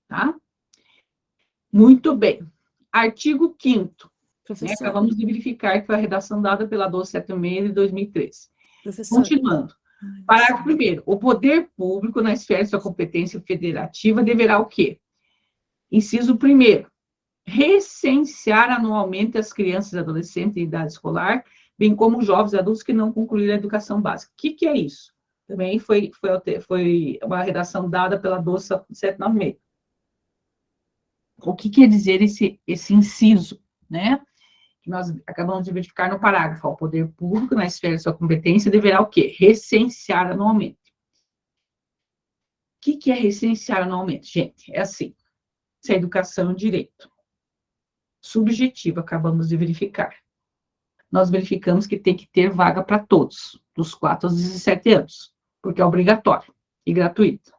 tá? Muito bem. Artigo 5º, né? Acabamos de verificar que foi a redação dada pela 1276 de 2013. Professor. Continuando. Parágrafo 1º. O poder público, na esfera de sua competência federativa, deverá o quê? Inciso 1º. Recensear anualmente as crianças e adolescentes de idade escolar, bem como jovens e adultos que não concluíram a educação básica. O que é isso? Também foi uma redação dada pela 12796. O que quer dizer esse inciso, né? Que nós acabamos de verificar no parágrafo. O poder público, na esfera de sua competência, deverá o quê? Recensear anualmente. O que é recensear anualmente? Gente, é assim. Se a educação é um direito subjetivo, acabamos de verificar. Nós verificamos que tem que ter vaga para todos, dos 4 aos 17 anos, porque é obrigatório e gratuito,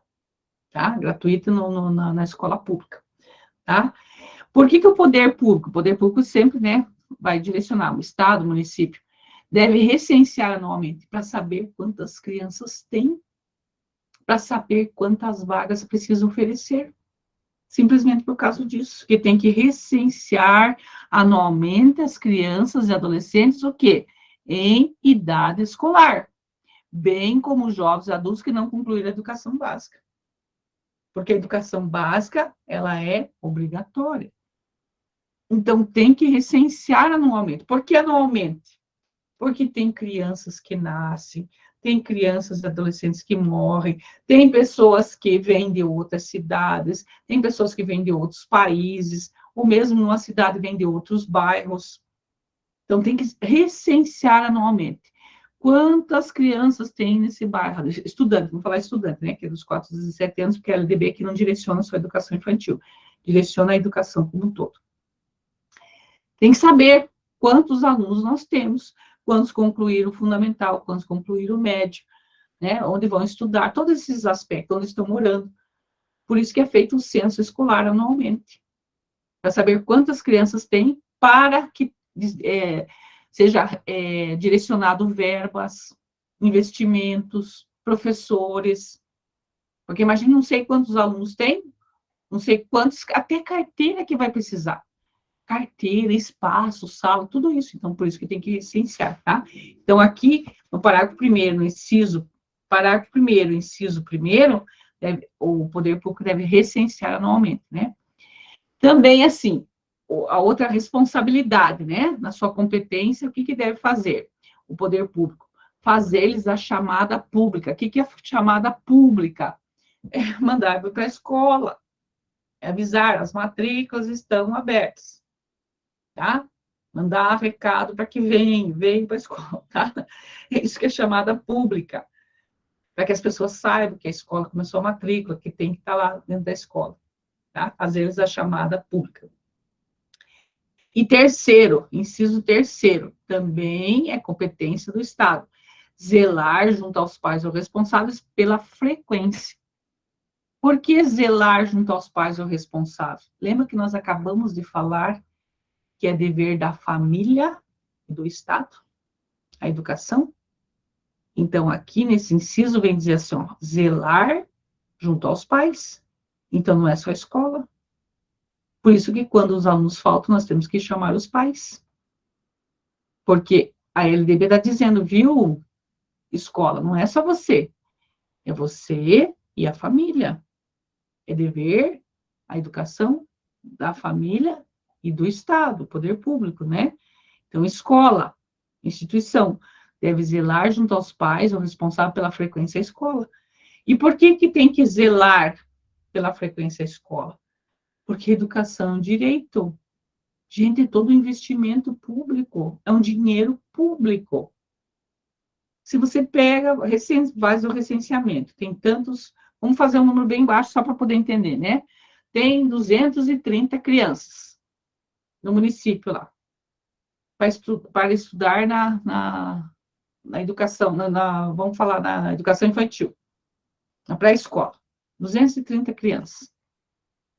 tá? Gratuito na escola pública, tá? Por que o poder público? O poder público sempre, né, vai direcionar o Estado, o município, deve recensear anualmente para saber quantas crianças tem, para saber quantas vagas precisa oferecer. Simplesmente por causa disso, que tem que recensear anualmente as crianças e adolescentes, o quê? Em idade escolar, bem como os jovens e adultos que não concluíram a educação básica. Porque a educação básica, ela é obrigatória. Então, tem que recensear anualmente. Por que anualmente? Porque tem crianças que nascem, tem crianças e adolescentes que morrem, tem pessoas que vêm de outras cidades, tem pessoas que vêm de outros países, ou mesmo numa cidade vêm de outros bairros. Então, tem que recensear anualmente. Quantas crianças tem nesse bairro? Estudante, vamos falar estudante, né? Que é dos 4 aos 17 anos, porque a LDB aqui não direciona só a educação infantil, direciona a educação como um todo. Tem que saber quantos alunos nós temos, quantos concluíram o fundamental, quantos concluíram o médio, né? Onde vão estudar, todos esses aspectos, onde estão morando. Por isso que é feito o censo escolar anualmente, para saber quantas crianças tem, para que seja direcionado verbas, investimentos, professores, porque imagina, não sei quantos alunos tem, não sei quantos, até carteira que vai precisar. Carteira, espaço, sala, tudo isso. Então, por isso que tem que recensear, tá? Então, aqui, no parágrafo 1º, no inciso, parágrafo 1º, inciso 1º, o poder público deve recensear anualmente, né? Também, assim, a outra responsabilidade, né? Na sua competência, o que deve fazer? O poder público, fazer-lhes a chamada pública. O que é chamada pública? mandar para a escola, avisar, as matrículas estão abertas, tá? Mandar recado para que venham para a escola, tá? Isso que é chamada pública, para que as pessoas saibam que a escola começou a matrícula, que tem que estar lá dentro da escola, tá? Fazer a chamada pública. E terceiro, inciso terceiro, também é competência do Estado, zelar junto aos pais ou responsáveis pela frequência. Por que zelar junto aos pais ou responsáveis? Lembra que nós acabamos de falar que é dever da família e do Estado, a educação? Então, aqui nesse inciso vem dizer assim, ó, zelar junto aos pais. Então, não é só a escola. Por isso que quando os alunos faltam, nós temos que chamar os pais. Porque a LDB está dizendo, viu, escola, não é só você. É você e a família. É dever a educação da família e do Estado, poder público, né? Então, escola, instituição, deve zelar junto aos pais ou responsável pela frequência à escola. E por que que tem que zelar pela frequência à escola? Porque educação é um direito. Gente, todo investimento público é um dinheiro público. Se você pega, faz o recenseamento, tem tantos, vamos fazer um número bem baixo só para poder entender, né? Tem 230 crianças no município lá, para estudar na educação, vamos falar na educação infantil, na pré-escola. 230 crianças.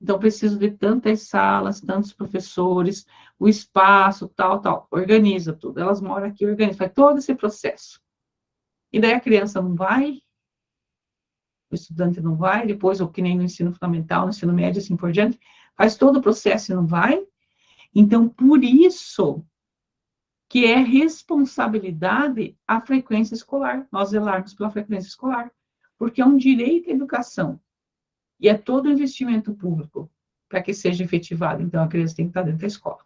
Então, preciso de tantas salas, tantos professores, o espaço, tal. Organiza tudo. Elas moram aqui, organiza, faz todo esse processo. E daí a criança não vai, o estudante não vai, depois, ou que nem no ensino fundamental, no ensino médio, assim por diante, faz todo o processo e não vai. Então, por isso que é responsabilidade a frequência escolar, nós zelarmos pela frequência escolar, porque é um direito à educação, e é todo investimento público para que seja efetivado. Então, a criança tem que estar dentro da escola.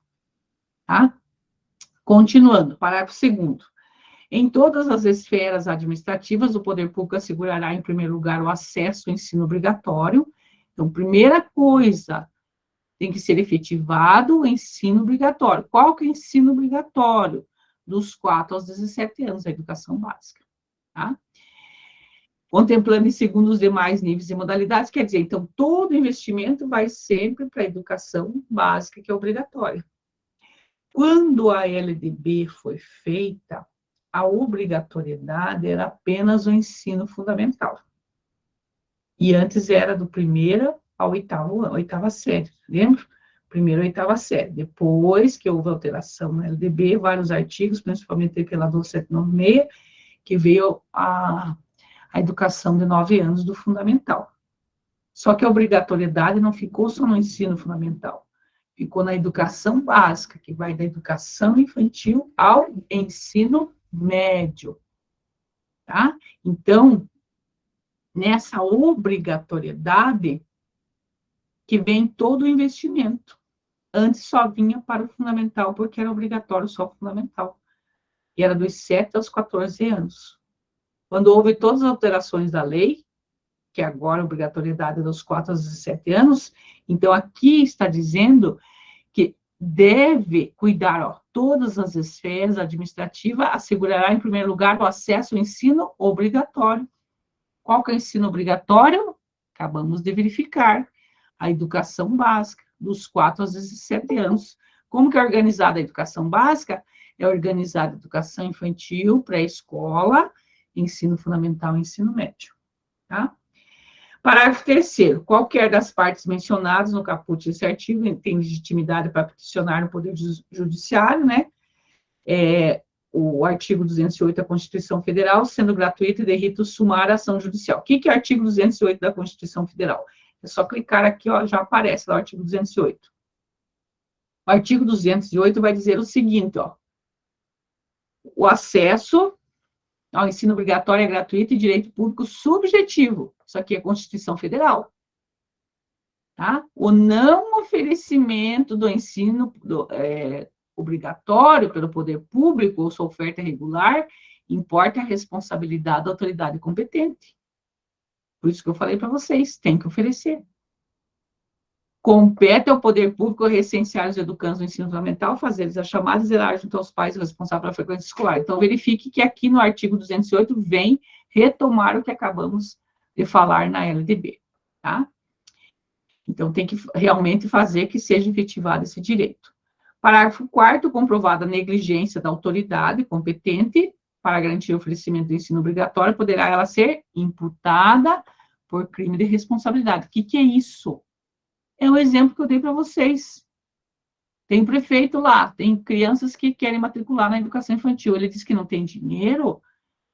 Tá? Continuando, parágrafo 2º. Em todas as esferas administrativas, o poder público assegurará, em primeiro lugar, o acesso ao ensino obrigatório. Então, primeira coisa, tem que ser efetivado o ensino obrigatório. Qual que é o ensino obrigatório? Dos 4 aos 17 anos, a educação básica. Tá? Contemplando em segundo os demais níveis e modalidades, quer dizer, então, todo investimento vai sempre para a educação básica, que é obrigatória. Quando a LDB foi feita, a obrigatoriedade era apenas o ensino fundamental. E antes era do primeiro ao oitava série, lembra? Primeiro, oitava série. Depois que houve alteração na LDB, vários artigos, principalmente pela 2796, que veio a educação de 9 anos do fundamental. Só que a obrigatoriedade não ficou só no ensino fundamental, ficou na educação básica, que vai da educação infantil ao ensino médio, tá? Então, nessa obrigatoriedade que vem todo o investimento. Antes só vinha para o fundamental, porque era obrigatório só o fundamental. E era dos 7 aos 14 anos. Quando houve todas as alterações da lei, que agora a obrigatoriedade é dos 4 aos 17 anos, então aqui está dizendo que deve cuidar, ó, todas as esferas administrativas, assegurará, em primeiro lugar, o acesso ao ensino obrigatório. Qual que é o ensino obrigatório? Acabamos de verificar. A educação básica, dos 4 aos 17 anos. Como que é organizada a educação básica? É organizada a educação infantil, pré-escola, ensino fundamental e ensino médio. Tá? Parágrafo 3º. Qualquer das partes mencionadas no caput desse artigo tem legitimidade para peticionar no Poder Judiciário, né? O artigo 208 da Constituição Federal, sendo gratuito e de rito sumário a ação judicial. O que é o artigo 208 da Constituição Federal? É só clicar aqui, ó, já aparece lá o artigo 208. O artigo 208 vai dizer o seguinte, ó. O acesso ao ensino obrigatório é gratuito e direito público subjetivo. Isso aqui é Constituição Federal. Tá? O não oferecimento do ensino obrigatório pelo poder público ou sua oferta irregular importa a responsabilidade da autoridade competente. Por isso que eu falei para vocês, tem que oferecer. Compete ao poder público recensear os educandos do ensino fundamental, fazer as chamadas e zelar junto aos pais responsáveis pela frequência escolar. Então, verifique que aqui no artigo 208 vem retomar o que acabamos de falar na LDB, tá? Então, tem que realmente fazer que seja efetivado esse direito. Parágrafo 4º, comprovada a negligência da autoridade competente para garantir o oferecimento do ensino obrigatório, poderá ela ser imputada por crime de responsabilidade. O que é isso? É o exemplo que eu dei para vocês. Tem prefeito lá, tem crianças que querem matricular na educação infantil. Ele diz que não tem dinheiro?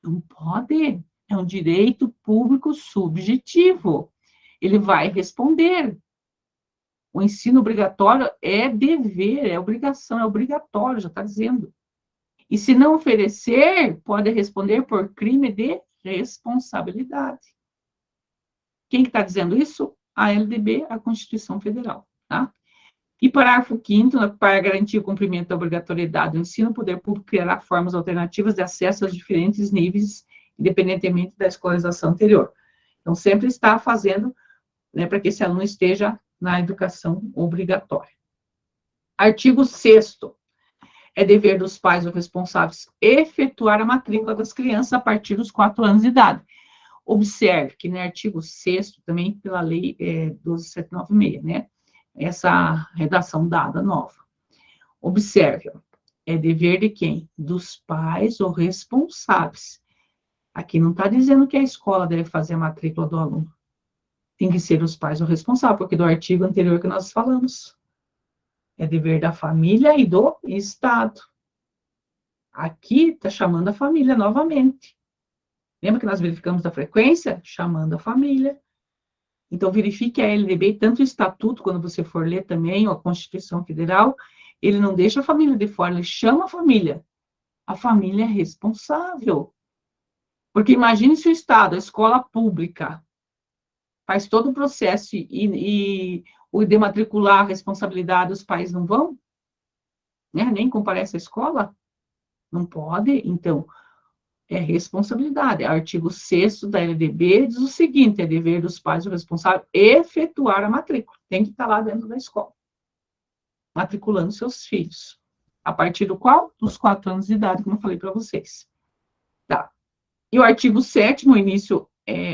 Não pode. É um direito público subjetivo. Ele vai responder. O ensino obrigatório é dever, é obrigação, é obrigatório, já está dizendo. E se não oferecer, pode responder por crime de responsabilidade. Quem que está dizendo isso? A LDB, a Constituição Federal, tá? E parágrafo 5º, para garantir o cumprimento da obrigatoriedade do ensino, o poder público criará formas alternativas de acesso aos diferentes níveis, independentemente da escolarização anterior. Então, sempre está fazendo, né, para que esse aluno esteja na educação obrigatória. Artigo 6º. É dever dos pais ou responsáveis efetuar a matrícula das crianças a partir dos 4 anos de idade. Observe que no artigo 6º, também pela lei 12.796, né? Essa redação dada nova. Observe, é dever de quem? Dos pais ou responsáveis. Aqui não está dizendo que a escola deve fazer a matrícula do aluno. Tem que ser os pais ou responsáveis, porque do artigo anterior que nós falamos. É dever da família e do Estado. Aqui está chamando a família novamente. Lembra que nós verificamos da frequência? Chamando a família. Então, verifique a LDB, tanto o Estatuto, quando você for ler também, ou a Constituição Federal, ele não deixa a família de fora, ele chama a família. A família é responsável. Porque imagine se o Estado, a escola pública, faz todo o processo e o de matricular a responsabilidade, os pais não vão? Né? Nem comparece à escola? Não pode? Então, é responsabilidade. Artigo 6º da LDB diz o seguinte, é dever dos pais ou responsáveis efetuar a matrícula. Tem que estar lá dentro da escola, matriculando seus filhos. A partir do qual? Dos 4 anos de idade, como eu falei para vocês. Tá. E o artigo 7º,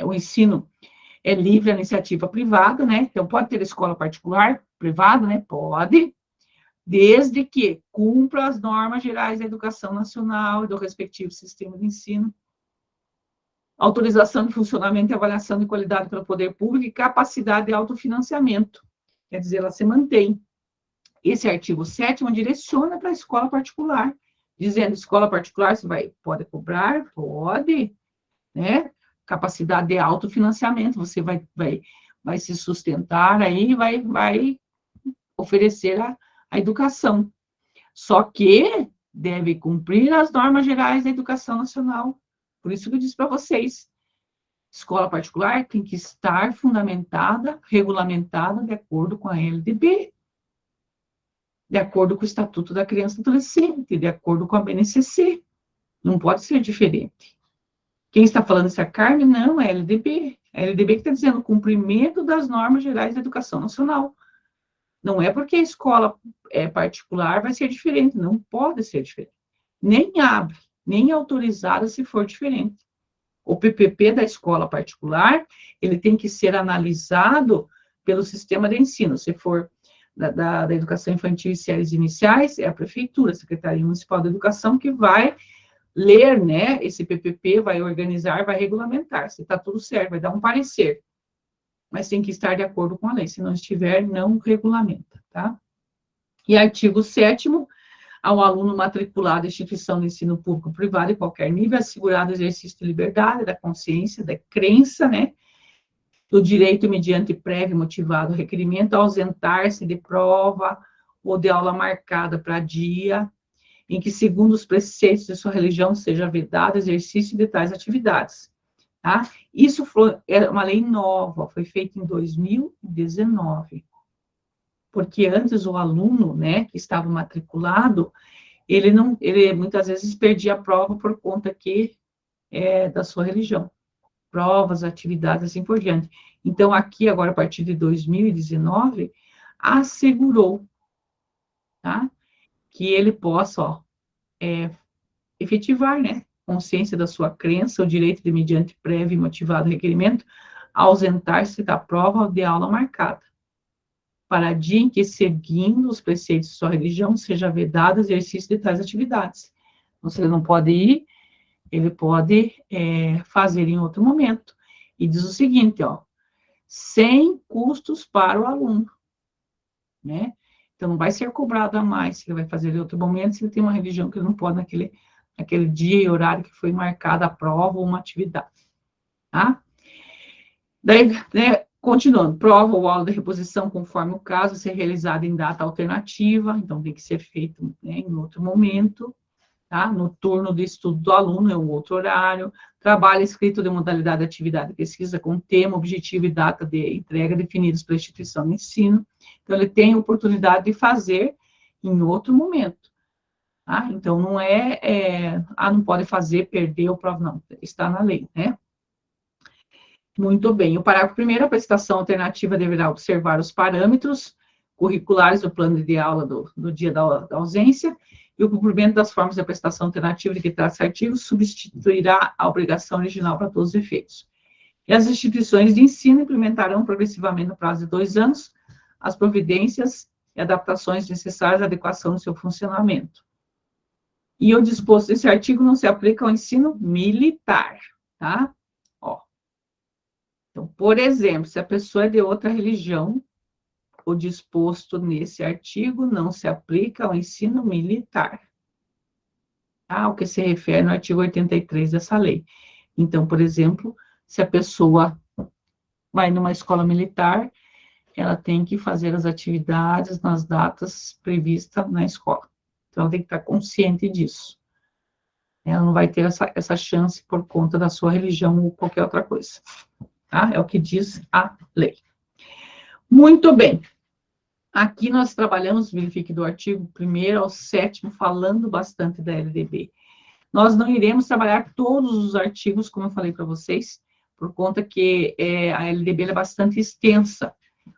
o ensino é livre à iniciativa privada, né? Então, pode ter escola particular, privada, né? Pode, desde que cumpra as normas gerais da educação nacional e do respectivo sistema de ensino. Autorização de funcionamento e avaliação de qualidade pelo poder público e capacidade de autofinanciamento. Quer dizer, ela se mantém. Esse artigo 7º direciona para a escola particular, dizendo, escola particular, você pode cobrar? Pode, né? Capacidade de autofinanciamento, você vai se sustentar aí, vai oferecer a educação. Só que deve cumprir as normas gerais da educação nacional. Por isso que eu disse para vocês, escola particular tem que estar fundamentada, regulamentada de acordo com a LDB, de acordo com o Estatuto da Criança e Adolescente, de acordo com a BNCC. Não pode ser diferente. Quem está falando isso é a Carmen? Não, é a LDB. É a LDB que está dizendo cumprimento das normas gerais da educação nacional. Não é porque a escola é particular vai ser diferente, não pode ser diferente. Nem abre, nem autorizada se for diferente. O PPP da escola particular, ele tem que ser analisado pelo sistema de ensino. Se for da educação infantil e séries iniciais, é a prefeitura, a Secretaria Municipal de Educação, que vai ler, né, esse PPP, vai organizar, vai regulamentar. Se está tudo certo, vai dar um parecer. Mas tem que estar de acordo com a lei. Se não estiver, não regulamenta, tá? E artigo 7º, ao aluno matriculado em instituição de ensino público privado, em qualquer nível, assegurado o exercício de liberdade, da consciência, da crença, né? Do direito mediante prévio motivado requerimento, a ausentar-se de prova ou de aula marcada para dia, em que, segundo os preceitos de sua religião, seja vedado exercício de tais atividades. Tá? Isso é uma lei nova, foi feita em 2019. Porque antes o aluno, né, que estava matriculado, ele muitas vezes perdia a prova por conta da sua religião. provas, atividades, assim por diante. Então, aqui, agora, a partir de 2019, assegurou, tá? Que ele possa, ó, efetivar, né? Consciência da sua crença, o direito de, mediante prévio e motivado requerimento, ausentar-se da prova ou de aula marcada, para dia em que, seguindo os preceitos de sua religião, seja vedado o exercício de tais atividades. Então, se ele não pode ir, ele pode fazer em outro momento. E diz o seguinte, ó, sem custos para o aluno, né? Então, não vai ser cobrado a mais se ele vai fazer em outro momento, se ele tem uma religião que ele não pode naquele dia e horário que foi marcada a prova ou uma atividade, tá? Daí, né, continuando, prova ou aula de reposição, conforme o caso, ser realizada em data alternativa, então tem que ser feito, né, em outro momento, tá? No turno de estudo do aluno, é um outro horário. Trabalho escrito de modalidade de atividade e pesquisa com tema, objetivo e data de entrega definidos pela instituição de ensino. Então, ele tem a oportunidade de fazer em outro momento, tá? Então, não não pode fazer, perdeu, prova, não, está na lei, né? Muito bem. O parágrafo primeiro, a prestação alternativa deverá observar os parâmetros curriculares do plano de aula do dia da ausência, e o cumprimento das formas de prestação alternativa de que trata esse artigo substituirá a obrigação original para todos os efeitos. E as instituições de ensino implementarão progressivamente, no prazo de 2 anos, as providências e adaptações necessárias à adequação do seu funcionamento. E o disposto desse artigo não se aplica ao ensino militar, tá? Ó. Então, por exemplo, se a pessoa é de outra religião, o disposto nesse artigo não se aplica ao ensino militar, tá? Ao que se refere no artigo 83 dessa lei. Então, por exemplo, se a pessoa vai numa escola militar, ela tem que fazer as atividades nas datas previstas na escola. Então, ela tem que estar consciente disso. Ela não vai ter essa chance por conta da sua religião ou qualquer outra coisa, tá? É o que diz a lei. Muito bem. Aqui nós trabalhamos, verifique do artigo 1º ao 7º, falando bastante da LDB. Nós não iremos trabalhar todos os artigos, como eu falei para vocês, por conta que a LDB é bastante extensa,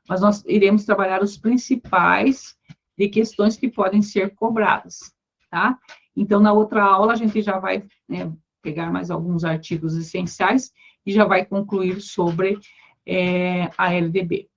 mas nós iremos trabalhar os principais de questões que podem ser cobradas, tá? Então, na outra aula, a gente já vai, né, pegar mais alguns artigos essenciais e já vai concluir sobre a LDB.